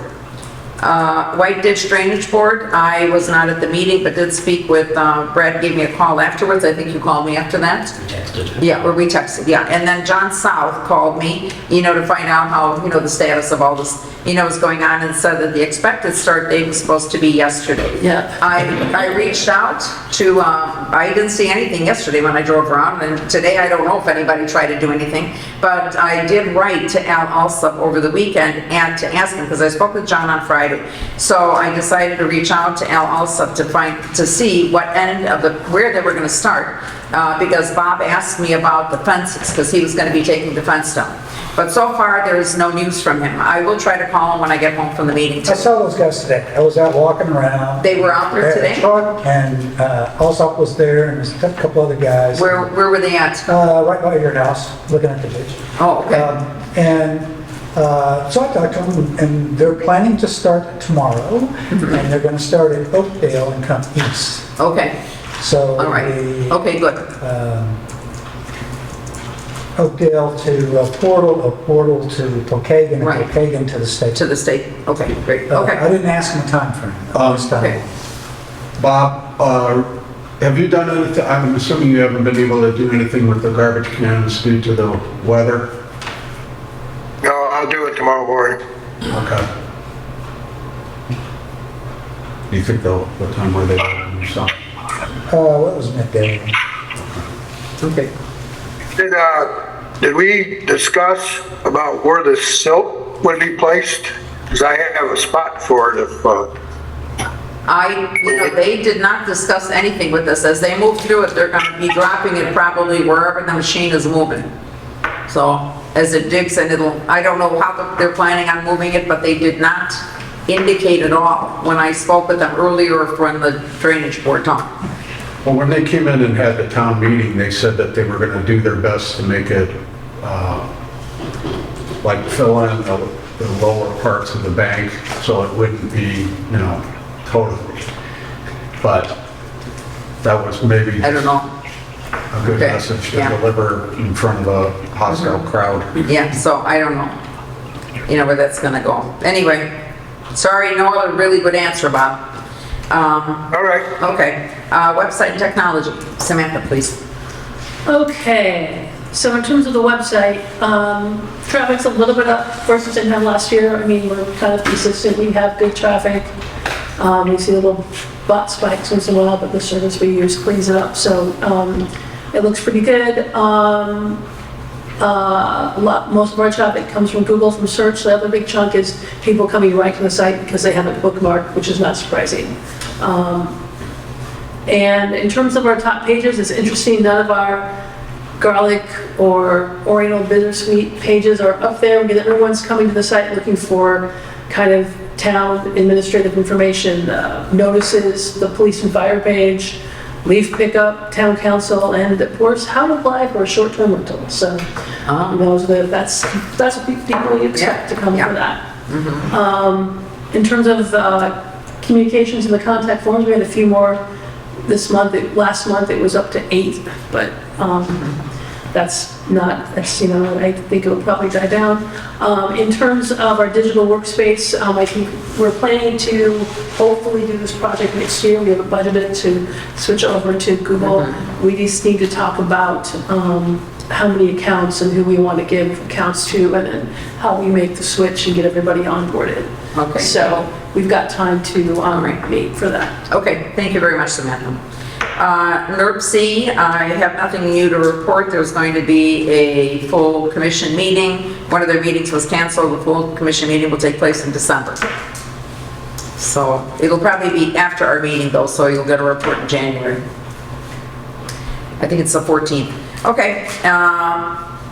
White Ditch Drainage Board, I was not at the meeting, but did speak with, Brad gave me a call afterwards, I think you called me after that? Yeah, or we texted, yeah, and then John South called me, to find out how, the status of all this, is going on, and said that the expected start date was supposed to be yesterday. Yeah. I reached out to, I didn't see anything yesterday when I drove around, and today I don't know if anybody tried to do anything, but I did write to Al Alsop over the weekend and to ask him, because I spoke with John on Friday. So I decided to reach out to Al Alsop to see what end of where they were going to start, because Bob asked me about the fences, because he was going to be taking the fence down. But so far, there is no news from him. I will try to call him when I get home from the meeting I today. saw those guys today. I was out walking around. They were out there Had a today? truck, and Alsop was there, and there's a couple other guys. Where were they at? Right by your house, looking at the ditch. Oh, okay. So I talked to them, and they're planning to start tomorrow, and they're going to start at Oakdale and come east. Okay, So all right. Okay, good. Oakdale to Portal, Portal to Pokagon, and Right. Pokagon to the state. To the state. Okay, great. I Okay. didn't ask them a time frame. Okay. Bob, have you done anything, I'm assuming you haven't been able to do anything with the garbage cans due to the weather? No, I'll do it tomorrow morning. Okay. Do you think what time were they at or something? What was midday? Okay. Did we discuss about where the silt would be placed? Because I have a spot for it if, They did not discuss anything with us. As they move through it, they're going to be dropping it probably wherever the machine is moving. So as it digs, and I don't know how they're planning on moving it, but they did not indicate at all when I spoke with them earlier when the drainage board talked. Well, when they came in and had the town meeting, they said that they were going to do their best to make it, like fill in the lower parts of the bank so it wouldn't be, totally. But that was maybe I don't know. a good Okay, message to yeah. deliver in front of a hostile crowd. Yeah, so I don't know, where that's going to go. Anyway, sorry, no other really good answer, Bob. all right. Okay, website and technology. Samantha, please. Okay, so in terms of the website, traffic's a little bit up versus it had last year. I mean, we're kind of consistent. We have good traffic. We see little bot spikes once in a while, but the service we use cleans it up. So it looks pretty good. Most of our traffic comes from Google, from search. The other big chunk is people coming right to the site because they have it bookmarked, which is not surprising. And in terms of our top pages, it's interesting, none of our garlic or oriental bittersweet pages are up there because everyone's coming to the site looking for kind of town administrative information, notices, the police and fire page, leaf pickup, town council, and of course, how to apply for a short-term rental. So that's what people you expect to come for that. In terms of communications and the contact forms, we had a few more this month. Last month it was up to 8, but that's, I think it'll probably die down. In terms of our digital workspace, I think we're planning to hopefully do this project next year. We have it budgeted to switch over to Google. We just need to talk about how many accounts and who we want to give accounts to, and then how we make the switch and get everybody onboarded. Okay. So we've got time to meet for that. Okay, thank you very much, Samantha. NERC, I have nothing new to report. There's going to be a full commission meeting. One of their meetings was canceled. The full commission meeting will take place in December. So it'll probably be after our meeting though, so you'll get a report in January. I think it's the 14th. Okay,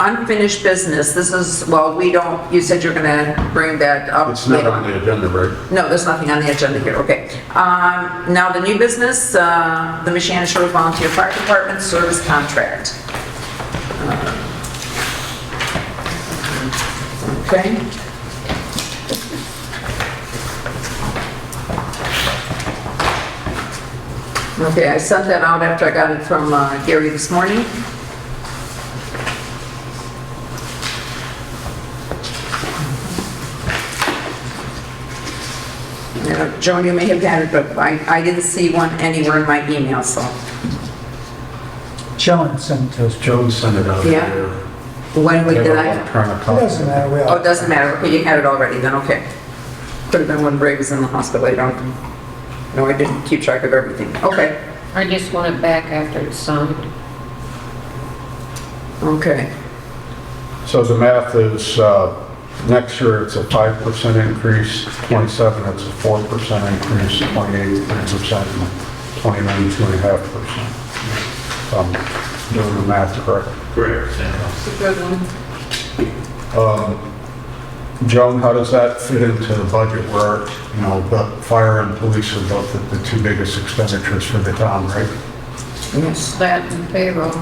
unfinished business. This is, well, we don't, you said you're gonna bring that up. It's not on the agenda, right? No, there's nothing on the agenda here, okay. Now the new business, the Michiana Shores Volunteer Fire Department Service Contract. Okay. Okay, I sent that out after I got it from Gary this morning. Joan, you may have had it, but I didn't see one anywhere in my email, so. Joan sent it to us. Joan sent it out. Yeah. When did I? It doesn't matter. Oh, it doesn't matter. Okay, you had it already then, okay. Could have been when Ray was in the hospital. I don't, no, I didn't keep track of everything. Okay. I just want it back after it's signed. Okay. So the math is, next year it's a 5% increase, 27 it's a 4% increase, 28 3%, 29 2.5%. I'm doing the math correct. Correct. It's a good one. Joan, how does that fit into the budget where, you know, the fire and police are both the two biggest expenditures for the town, right? Yes. That and payroll.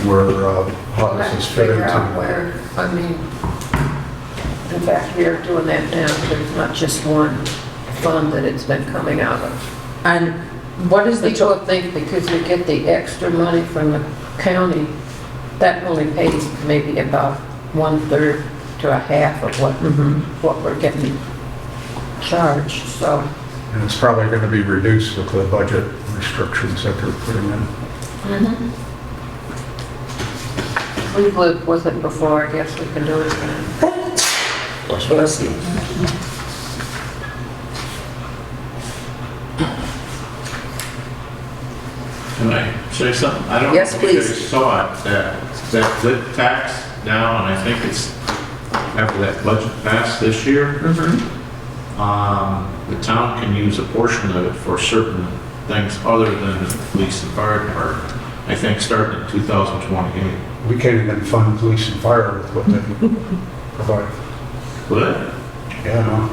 Where, how does this fit Figure out into? where, I mean, in fact, we are doing that now. There's not just one fund that it's been coming out of. And what is the People think because we get the extra money from the county, that only pays maybe about 1/3 to a half of what we're getting charged, so. And it's probably going to be reduced with the budget restrictions that they're putting in. We've lived with it before, I guess we can do it again. Bless you. Can I say something? I don't Yes, know if you please. guys saw it, that lit tax now, and I think it's after that budget passed this year. The town can use a portion of it for certain things other than the police and fire department. I think starting in 2028. We can't even fund police and fire with what they provide. What? Yeah, no.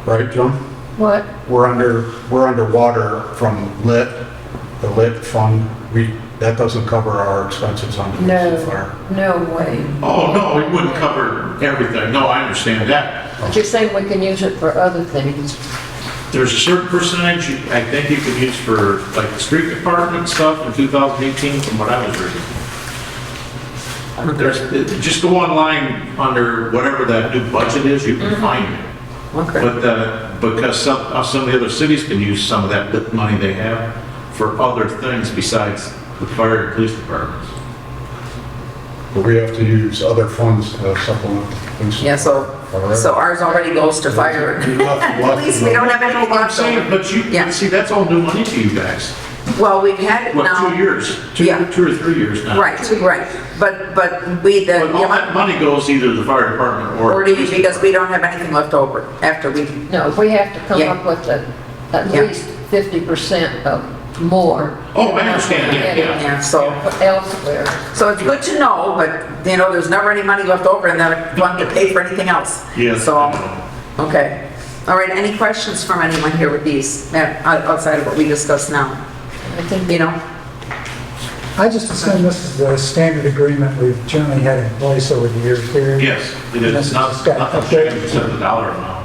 Right, John? What? We're underwater from lit, the lit fund. That doesn't cover our expenses on police and fire. No way. Oh, no, it wouldn't cover everything. No, I understand that. But you're saying we can use it for other things? There's a certain percentage I think you can use for like the street department stuff in 2018 from what I was reading. Just go online under whatever that new budget is, you can find it. Okay. But because some of the other cities can use some of that lit money they have for other things besides the fire and police departments. But we have to use other funds to supplement the police. Yeah, so ours already goes to fire. At least we don't have anything I'm left saying, over. but Yeah. but see, that's all new money to you guys. Well, we've had it What, now. 2 years? Yeah. 2 or 3 years now? Right, right. But we, the, But all that money goes either to the fire department or. or do you, because we don't have anything left over after we, No, we have to come Yeah. up with at Yeah. least 50% of more. Oh, I understand, yeah. yeah, so. Elsewhere. So it's good to know, but, you know, there's never any money left over and then one to pay for anything else. Yes. So, okay. All right, any questions from anyone here with these, outside of what we discussed now? I think You know? I just assume this is the standard agreement we've generally had in place over the years here. Yes, it This is. is Not, just got nothing updated. changed except the dollar amount.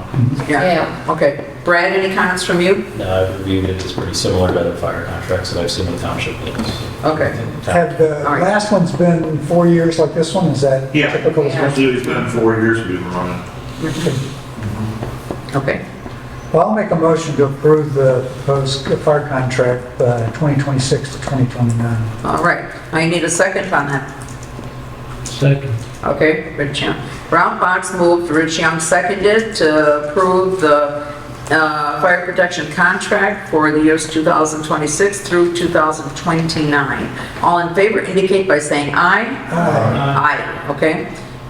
Yeah. Okay. Brad, any comments from you? No, I've reviewed it, it's pretty similar to other fire contracts that I've seen with township buildings. Okay. Have the All right. last one's been 4 years like this one? Is that Yeah. typical as well? Actually, it's been 4 years we've been running. Okay. Well, I'll make a motion to approve the proposed fire contract 2026 to 2029. All right. I need a second on that. Second. Okay, Rich Young. Brown Fox moved, Rich Young seconded to approve the fire protection contract for the years 2026 through 2029. All in favor indicate by saying aye. Aye. Aye, okay.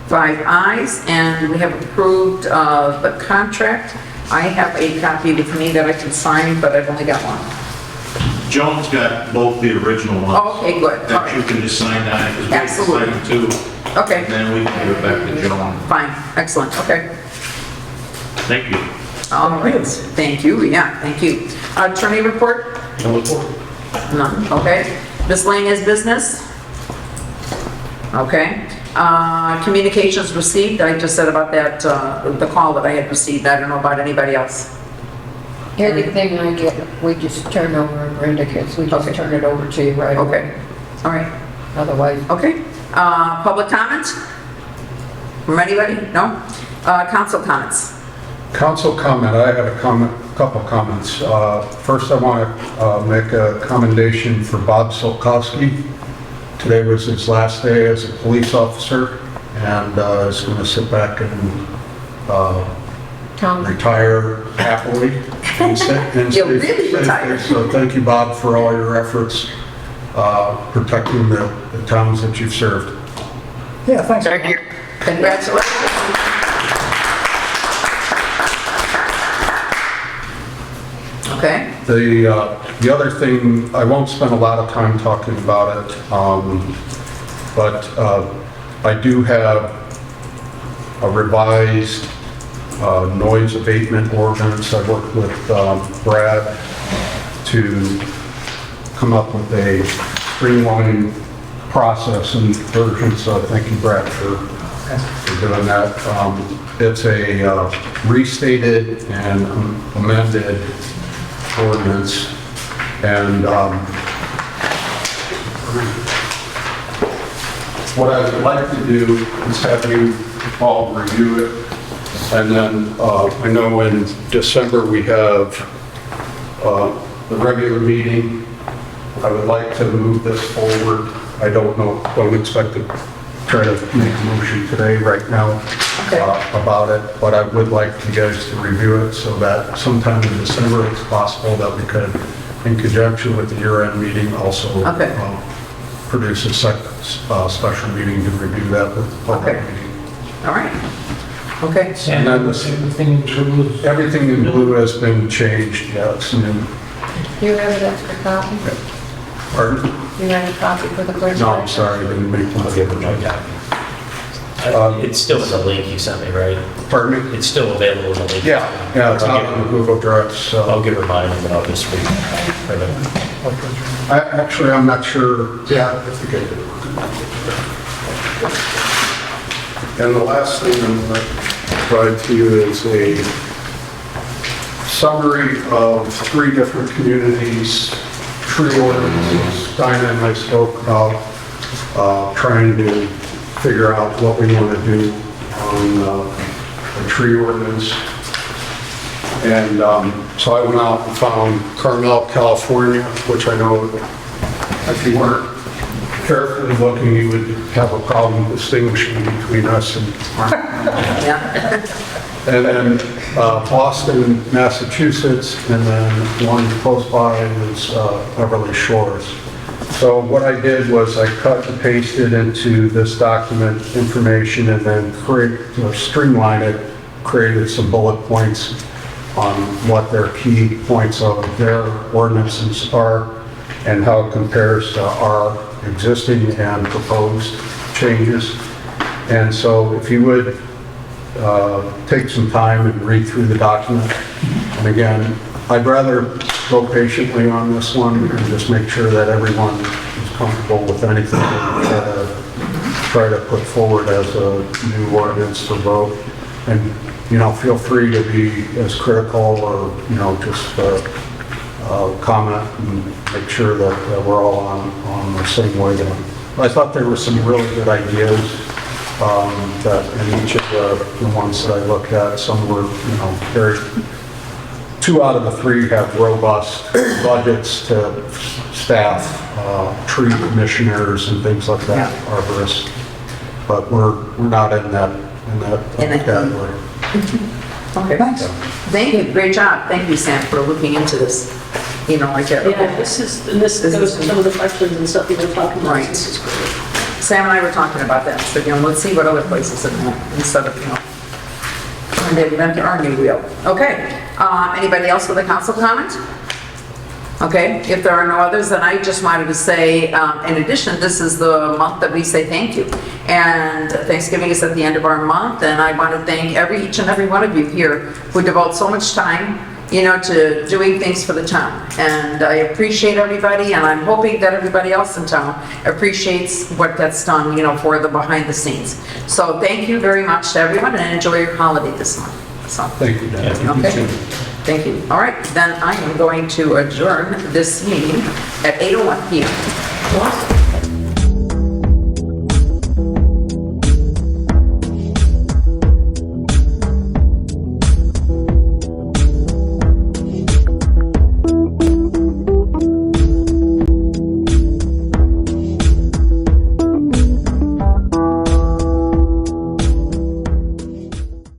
5 ayes, and we have approved the contract. I have a copy with me that I can sign, but I've only got one. Joan's got both the original ones. Oh, okay, good. All That you right. can just sign that, because we can Absolutely. sign them too. Okay, And then we can give it back to Joan. fine, excellent, okay. Thank you. All right, thank you, yeah, thank you. Attorney report? No report. None, okay. Miscellaneous business? Okay. Communications received, I just said about that, the call that I had received, I don't know about anybody else. everything I get, we just turn over and Brenda gets, we just Okay. turn it over to you right away. Okay, all right, Otherwise, okay. Public comments? From anybody? No? Council comments? Council comment, I have a couple comments. First, I want to make a commendation for Bob Solkowski. Today was his last day as a police officer, and he's going to sit back and Tom, retire happily. And You'll really retire. So thank you, Bob, for all your efforts protecting the towns that you've served. Yeah, thanks. Thank you. Congratulations. Okay, The other thing, I won't spend a lot of time talking about it, but I do have a revised noise abatement ordinance. I worked with Brad to come up with a streamlined process and version, so thank you, Brad, for doing that. It's a restated and amended ordinance, and what I would like to do is have you all review it, and then I know in December we have the regular meeting. I would like to move this forward. I don't expect to try to make a motion today, right now, Okay. about it, but I would like you guys to review it so that sometime in December it's possible that we could, in conjunction with the year-end meeting, also Okay. produce a special meeting to review that with the public Okay. meeting. all right. Okay, And then everything in blue has been changed, yes. do you have an extra copy? Pardon? Do you have a copy for the clerk? No, I'm sorry, I didn't make I'll give it one. my copy. It's still in the link you sent me, right? Pardon me? It's still available in the link. Yeah, it's I'll not give on the her- Google Drive, I'll so. give her mine and then I'll just read it. Actually, I'm not sure. Yeah, I think I did. And the last thing I'm going to provide to you is a summary of 3 different communities, tree ordinances. Dinah and I spoke about trying to figure out what we want to do on the tree ordinance. And so I went out and found Carmel, California, which I know if you weren't carefully looking, you would have a problem distinguishing between us and yeah, And then Boston, Massachusetts, and then one close by is Beverly Shores. So what I did was I cut and pasted into this document information and then streamlined it, created some bullet points on what their key points of their ordinances are and how it compares to our existing and proposed changes. And so if you would take some time and read through the document. And again, I'd rather go patiently on this one and just make sure that everyone is comfortable with anything that we try to put forward as a new ordinance to vote. And, you know, feel free to be as critical or, you know, just comment and make sure that we're all on the same wavelength. I thought there were some really good ideas that in each of the ones that I looked at, some were, you know, very, 2 out of the 3 have robust budgets to staff, tree commissioners and things like that, arborists. But we're not in that category. Okay, thanks. Thank you, great job. Thank you, Sam, for looking into this, you know, like that. Yeah, this goes to some of the questions and stuff you were talking about. Right. This is great. Sam and I were talking about that, so, you know, let's see what other places have done instead of, you know, trying to invent our new wheel. Okay, anybody else with a council comment? Okay, if there are no others, then I just wanted to say, in addition, this is the month that we say thank you. And Thanksgiving is at the end of our month, and I want to thank each and every one of you here who devote so much time, you know, to doing things for the town. And I appreciate everybody, and I'm hoping that everybody else in town appreciates what gets done, you know, for the behind the scenes. So thank you very much to everyone, and enjoy your holiday this month. So, Thank you, Dan. okay. Thank you. All right, then I am going to adjourn this meeting at 8:01 p.m.